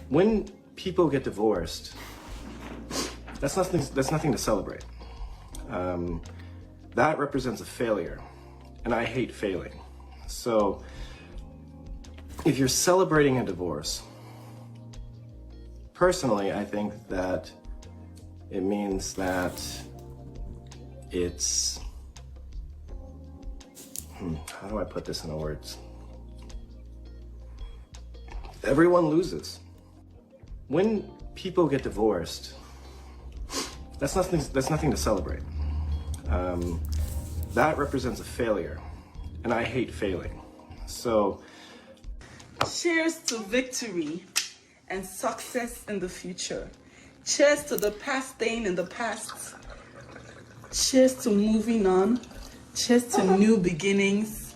When people get divorced, that's nothing to celebrate. That represents a failure, and I hate failing. So if you're celebrating a divorce, personally, I think that it means that it's, how do I put this into words? Everyone loses. When people get divorced, that's nothing to celebrate. That represents a failure, and I hate failing. So, cheers to victory and success in the future. Cheers to the past staying in the past. Cheers to moving on. Cheers to new beginnings.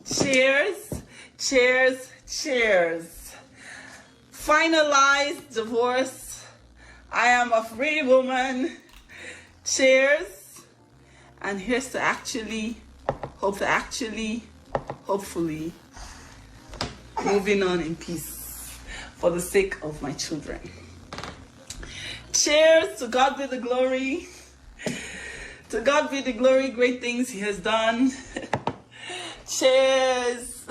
Cheers, cheers, cheers. Finalized divorce. I am a free woman. Cheers. And here's to hopefully, moving on in peace for the sake of my children. Cheers, to God be the glory. To God be the glory, great things he has done. Cheers.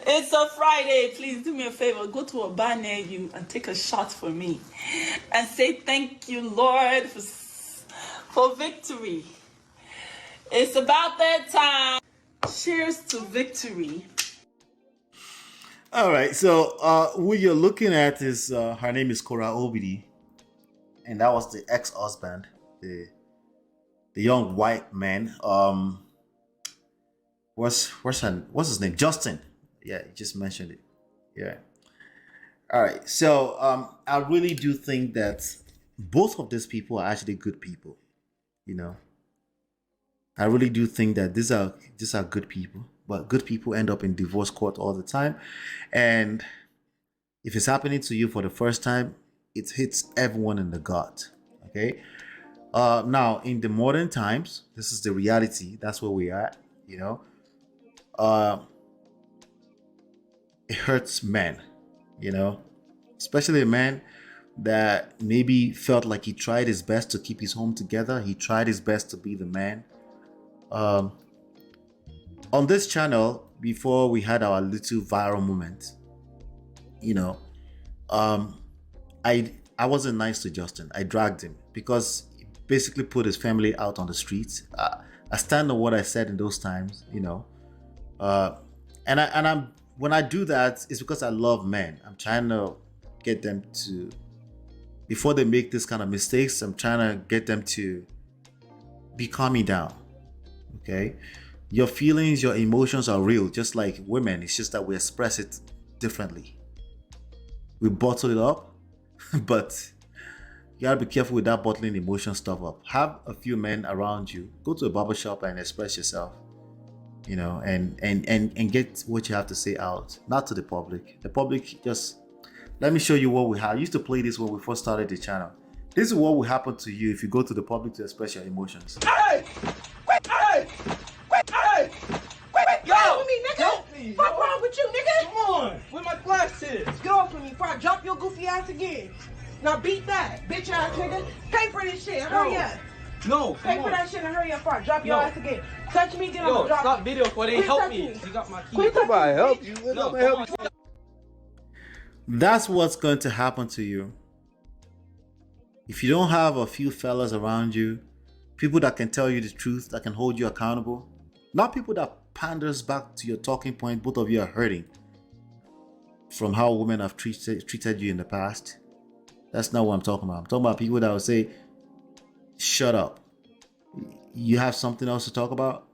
It's a Friday. Please do me a favor. Go to a bar near you and take a shot for me. And say thank you, Lord, for victory. It's about that time. Cheers to victory. All right, so who you're looking at is her name is Korra Obidi, and that was the ex-husband, the young white man. What's his name? Justin. Yeah, you just mentioned it. Yeah. All right, so I really do think that both of these people are actually good people. You know, I really do think that these are good people, but good people end up in divorce court all the time. And if it's happening to you for the first time, it hits everyone in the gut. Okay. Now in the modern times, this is the reality. That's where we are. You know, it hurts men. You know, especially a man that maybe felt like he tried his best to keep his home together. He tried his best to be the man. On this channel, before we had our little viral moment, you know, I wasn't nice to Justin. I dragged him because he basically put his family out on the streets. I stand on what I said in those times, you know, and I'm when I do that, it's because I love men. I'm trying to get them to, before they make this kind of mistakes, I'm trying to get them to be calming down. Okay, your feelings, your emotions are real, just like women. It's just that we express it differently. We bottle it up, but you gotta be careful with that bottling emotion stuff up. Have a few men around you. Go to a barber shop and express yourself. You know, and get what you have to say out, not to the public. The public, just let me show you what we have. I used to play this when we first started the channel. This is what will happen to you if you go to the public to express your emotions. Hey! Wait! Hey! Wait! Hey! Wait! Yo! Get off of me, nigga! Help me! What's wrong with you, nigga? Come on! Where my glasses? Get off of me before I drop your goofy ass again. Now beat that, bitch ass nigga. Pay for this shit. Hurry up. No, Pay for that shit and hurry up before I drop your ass again. Touch me, then I'm gonna drop stop you. video for they Quit help touching me. me. You got my key. Quit touching me. help you. No, Nobody help you. That's what's going to happen to you. If you don't have a few fellas around you, people that can tell you the truth, that can hold you accountable, not people that panders back to your talking point. Both of you are hurting from how women have treated you in the past. That's not what I'm talking about. I'm talking about people that will say, shut up. You have something else to talk about?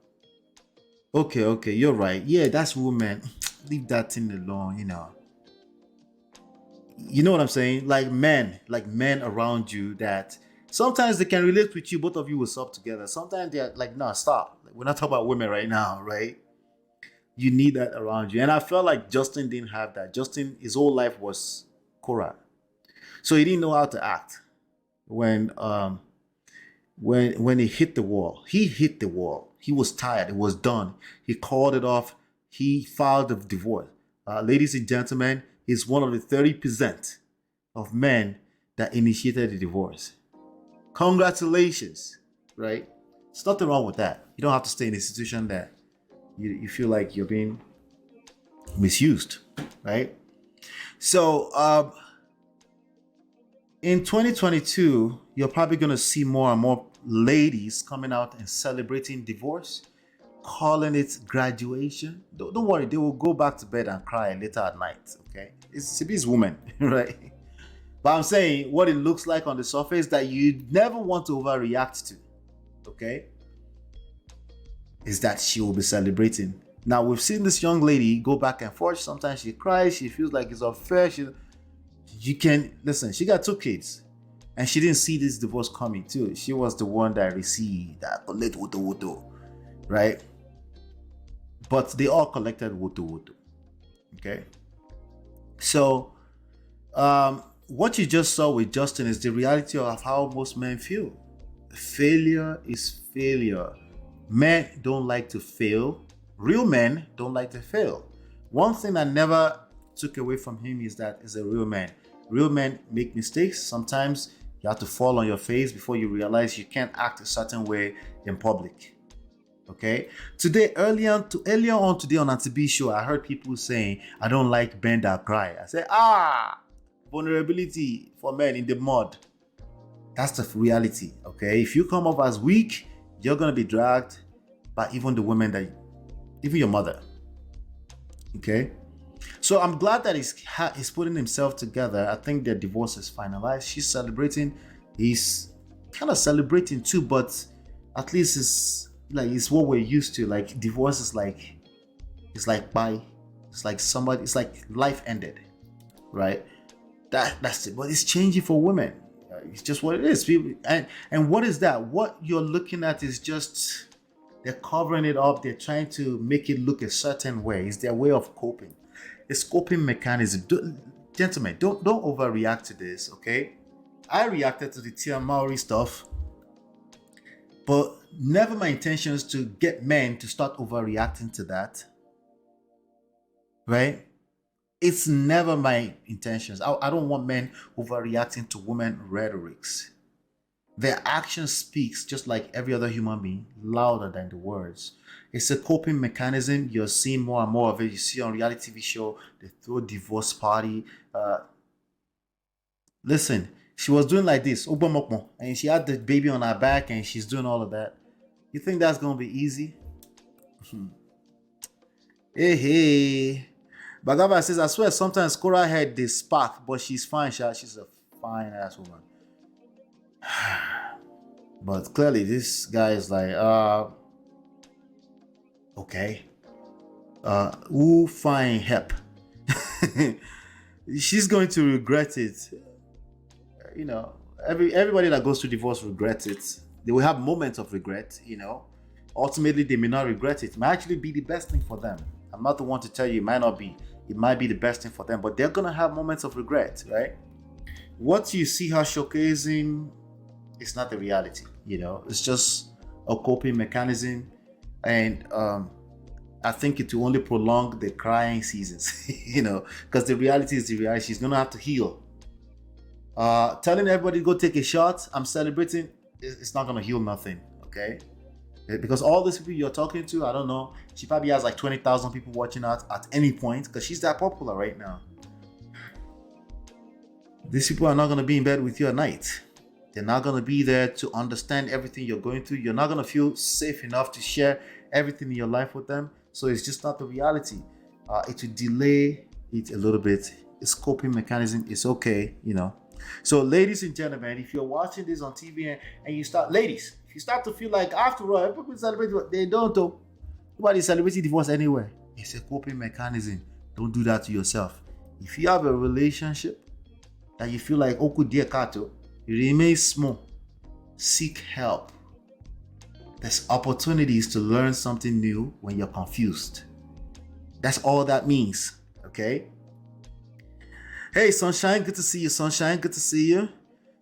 Okay, you're right. Yeah, that's women. Leave that thing alone, you know. You know what I'm saying? Like men around you that sometimes they can relate with you. Both of you will stop together. Sometimes they're like, no, stop. Like, we're not talking about women right now, right? You need that around you. And I felt like Justin didn't have that. Justin, his whole life was Korra. So he didn't know how to act when he hit the wall. He hit the wall. He was tired. It was done. He called it off. He filed a divorce. Ladies and gentlemen, is one of the 30% of men that initiated the divorce. Congratulations, right? There's nothing wrong with that. You don't have to stay in a situation that you feel like you're being misused, right? So in 2022, you're probably going to see more and more ladies coming out and celebrating divorce, calling it graduation. Don't worry, they will go back to bed and cry later at night, okay? It's these women, right? But I'm saying what it looks like on the surface that you never want to overreact to, okay, is that she will be celebrating. Now, we've seen this young lady go back and forth. Sometimes she cries. She feels like it's unfair. You can listen. She got 2 kids, and she didn't see this divorce coming too. She was the one that received that collect woto, right? But they all collected woto. Okay. So, what you just saw with Justin is the reality of how most men feel. Failure is failure. Men don't like to fail. Real men don't like to fail. One thing I never took away from him is that he's a real man. Real men make mistakes. Sometimes you have to fall on your face before you realize you can't act a certain way in public. Okay? Today, earlier on today on Auntie B show, I heard people saying, I don't like men that cry. I said, vulnerability for men in the mud. That's the reality. Okay? If you come off as weak, you're going to be dragged by even the women even your mother. Okay? So I'm glad that he's putting himself together. I think their divorce is finalized. She's celebrating. He's kind of celebrating too, but at least it's what we're used to. Like divorce is like, it's like life ended, right? That's it. But it's changing for women. It's just what it is. And what is that? What you're looking at is just, they're covering it up. They're trying to make it look a certain way. It's their way of coping. It's coping mechanism. Gentlemen, don't overreact to this, okay? I reacted to the Tia Maori stuff, but never my intentions to get men to start overreacting to that, right? It's never my intentions. I don't want men overreacting to women rhetorics. Their action speaks, just like every other human being, louder than the words. It's a coping mechanism. You're seeing more and more of it. You see on reality TV show, they throw divorce party. Listen, she was doing like this, and she had the baby on her back, and she's doing all of that. You think that's gonna be easy? Hey. Bagaba says, I swear sometimes Korra had this spark, but she's fine, she's a fine ass woman. But clearly this guy is like, okay. Who find help? She's going to regret it. You know, everybody that goes through divorce regrets it. They will have moments of regret, you know. Ultimately, they may not regret it. It might actually be the best thing for them. I'm not the one to tell you it might not be. It might be the best thing for them, but they're gonna have moments of regret, right? What you see her showcasing is not the reality, you know. It's just a coping mechanism, and I think it will only prolong the crying seasons, you know, because the reality is the reality. She's gonna have to heal. Telling everybody to go take a shot, I'm celebrating, it's not gonna heal nothing, okay? Because all these people you're talking to, I don't know, she probably has like 20,000 people watching her at any point because she's that popular right now. These people are not going to be in bed with you at night. They're not going to be there to understand everything you're going through. You're not going to feel safe enough to share everything in your life with them. So it's just not the reality. It will delay it a little bit. It's coping mechanism. It's okay, you know. So ladies and gentlemen, if you're watching this on TV and you start, ladies, if you start to feel like after all, people celebrate, they don't though. Nobody celebrating divorce anywhere. It's a coping mechanism. Don't do that to yourself. If you have a relationship that you feel like oku dear kato, it remains small. Seek help. There's opportunities to learn something new when you're confused. That's all that means. Okay? Hey, Sunshine, good to see you, Sunshine. Good to see you.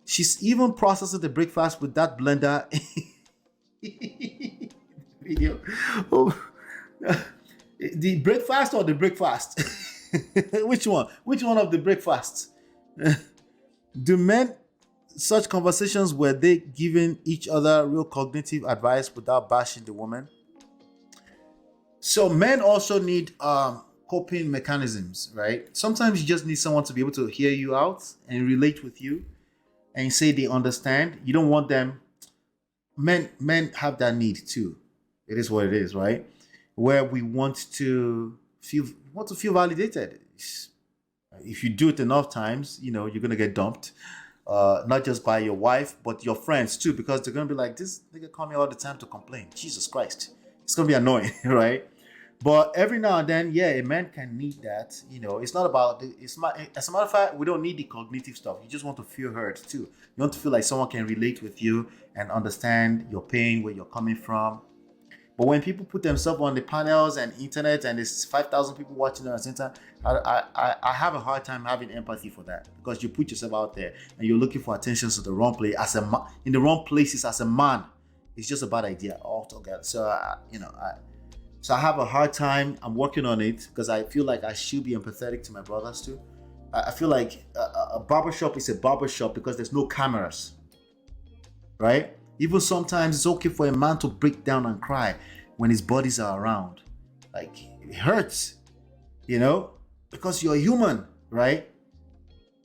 She's even processing the breakfast with that blender. Video. Oh. The breakfast or the breakfast? Which one? Which one of the breakfasts? Do men such conversations, were they giving each other real cognitive advice without bashing the woman? So men also need coping mechanisms, right? Sometimes you just need someone to be able to hear you out and relate with you and say they understand. You don't want them. Men have that need too. It is what it is, right? Where we want to feel validated. If you do it enough times, you're gonna get dumped. Not just by your wife, but your friends too, because they're gonna be like, this nigga call me all the time to complain. Jesus Christ. It's gonna be annoying, right? But every now and then, yeah, a man can need that. It's not about as a matter of fact, we don't need the cognitive stuff. You just want to feel heard too. You want to feel like someone can relate with you and understand your pain, where you're coming from. But when people put themselves on the panels and internet and there's 5,000 people watching them at the same time, I have a hard time having empathy for that, because you put yourself out there and you're looking for attention to the wrong place in the wrong places as a man. It's just a bad idea altogether. So I have a hard time. I'm working on it because I feel like I should be empathetic to my brothers too. I feel like a barbershop is a barbershop because there's no cameras, right? Even sometimes it's okay for a man to break down and cry when his buddies are around. Like, it hurts, because you're human, right?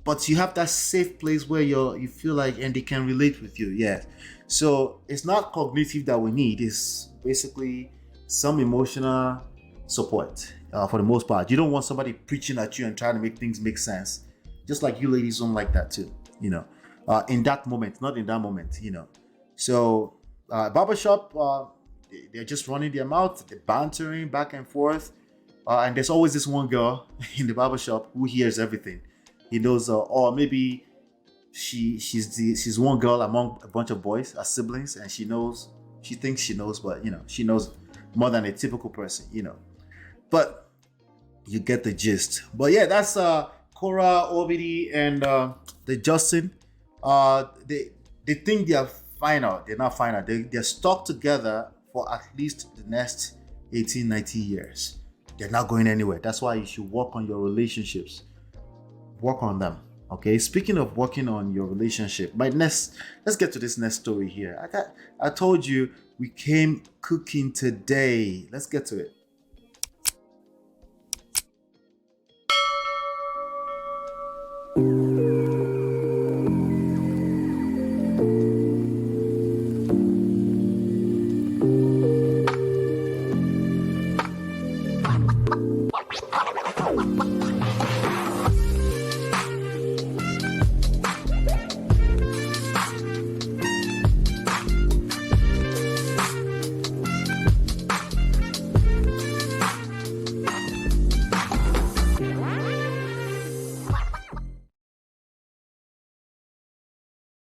But you have that safe place where you feel like, and they can relate with you. Yeah. So it's not cognitive that we need. It's basically some emotional support for the most part. You don't want somebody preaching at you and trying to make things make sense. Just like you ladies don't like that too, in that moment, not in that moment, So barbershop, they're just running their mouth, they're bantering back and forth. And there's always this one girl in the barbershop who hears everything. He knows, or maybe she's one girl among a bunch of boys as siblings, and she thinks she knows, but she knows more than a typical person, But you get the gist. But yeah, that's Korra Obidi and the Justin. They think they are final. They're not final. They're stuck together for at least the next 18, 19 years. They're not going anywhere. That's why you should work on your relationships. Work on them. Okay. Speaking of working on your relationship, let's get to this next story here. I told you we came cooking today. Let's get to it.